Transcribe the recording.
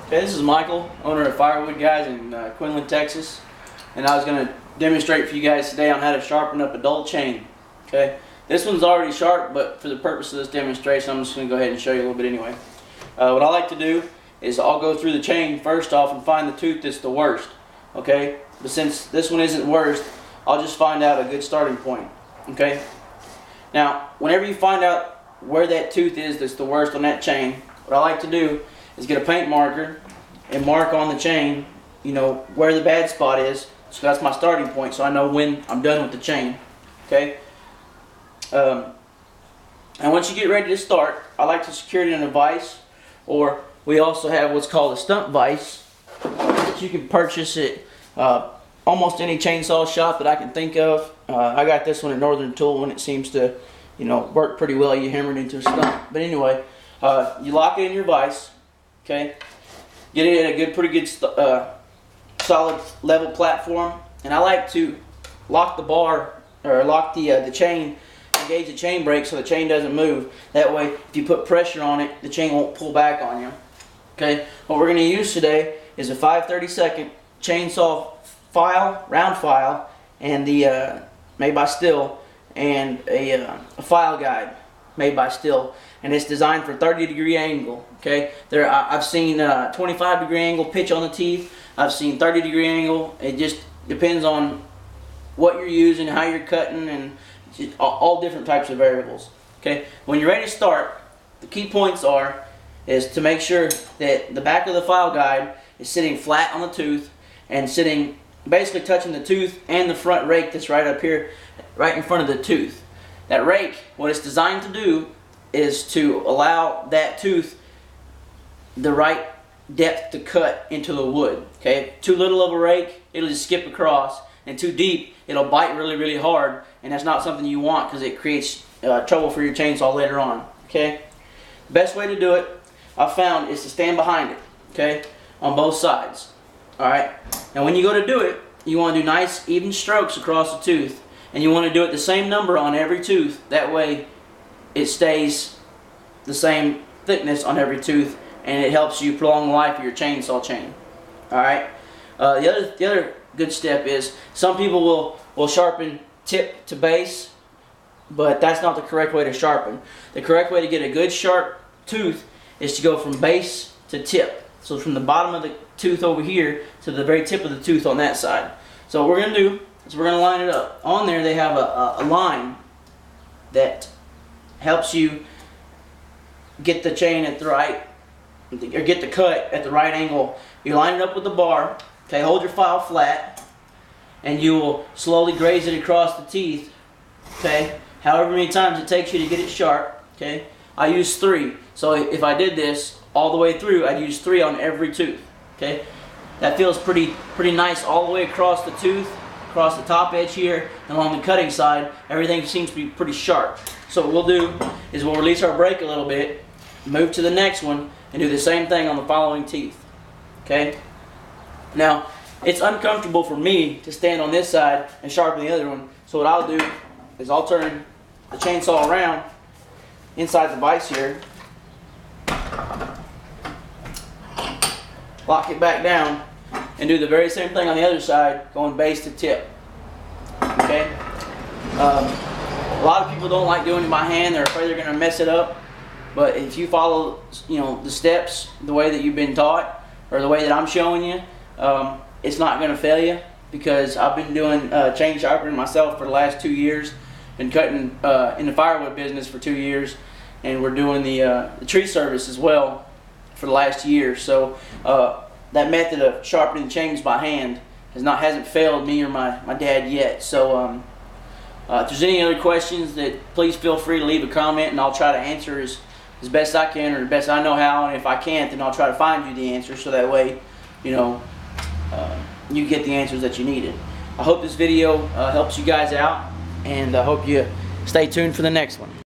Okay, this is Michael, owner of Firewood Guys in Quinlan, Texas, and I was going to demonstrate for you guys today on how to sharpen up a dull chain. Okay, this one's already sharp, but for the purpose of this demonstration, I'm just going to go ahead and show you a little bit anyway. What I like to do is I'll go through the chain first off and find the tooth that's the worst. Okay, but since this one isn't worst, I'll just find out a good starting point. Okay, now whenever you find out where that tooth is that's the worst on that chain, what I like to do is get a paint marker and mark on the chain, you know, where the bad spot is. So that's my starting point, so I know when I'm done with the chain. Okay. And once you get ready to start, I like to secure it in a vise, or we also have what's called a stump vise that you can purchase at almost any chainsaw shop that I can think of. I got this one at Northern Tool, and it seems to, you know, work pretty well. You hammer it into a stump. But anyway, you lock it in your vise. Okay, get it at a pretty good solid level platform, and I like to lock the bar or lock the chain, engage the chain brake so the chain doesn't move. That way, if you put pressure on it, the chain won't pull back on you. Okay, what we're going to use today is a 5/32 chainsaw file, round file, and the made by Stihl, and a file guide made by Stihl, and it's designed for 30-degree angle. Okay, I've seen 25-degree angle pitch on the teeth. I've seen 30-degree angle. It just depends on what you're using, how you're cutting, and just all different types of variables. Okay, when you're ready to start, the key points is to make sure that the back of the file guide is sitting flat on the tooth and sitting basically touching the tooth and the front rake that's right up here, right in front of the tooth. That rake, what it's designed to do is to allow that tooth the right depth to cut into the wood. Okay, too little of a rake, it'll just skip across, and too deep, it'll bite really, really hard, and that's not something you want because it creates trouble for your chainsaw later on. Okay, the best way to do it, I've found, is to stand behind it. Okay, on both sides. All right. Now, when you go to do it, you want to do nice, even strokes across the tooth. And you want to do it the same number on every tooth. That way it stays the same thickness on every tooth, and it helps you prolong the life of your chainsaw chain. Alright? The other good step is some people will sharpen tip to base, but that's not the correct way to sharpen. The correct way to get a good sharp tooth is to go from base to tip. So from the bottom of the tooth over here to the very tip of the tooth on that side. So what we're going to do is we're going to line it up. On there they have a line that helps you get the chain at the right, or get the cut at the right angle. You line it up with the bar. Okay, hold your file flat, and you will slowly graze it across the teeth. Okay, however many times it takes you to get it sharp. Okay, I use 3. So if I did this all the way through, I'd use 3 on every tooth. Okay, that feels pretty nice all the way across the tooth. Across the top edge here and along the cutting side, everything seems to be pretty sharp. So what we'll do is we'll release our brake a little bit, move to the next one, and do the same thing on the following teeth. Okay? Now, it's uncomfortable for me to stand on this side and sharpen the other one, so what I'll do is I'll turn the chainsaw around inside the vise here, lock it back down, and do the very same thing on the other side, going base to tip. Okay? A lot of people don't like doing it by hand. They're afraid they're going to mess it up. But if you follow, you know, the steps the way that you've been taught, or the way that I'm showing you, it's not going to fail you, because I've been doing chain sharpening myself for the last 2 years. Been cutting in the firewood business for 2 years, and we're doing the tree service as well for the last year. So that method of sharpening chains by hand hasn't failed me or my dad yet. So if there's any other questions, that please feel free to leave a comment, and I'll try to answer as best I can, or the best I know how. And if I can't, then I'll try to find you the answer, so that way, you know, you get the answers that you needed. I hope this video helps you guys out, and I hope you stay tuned for the next one.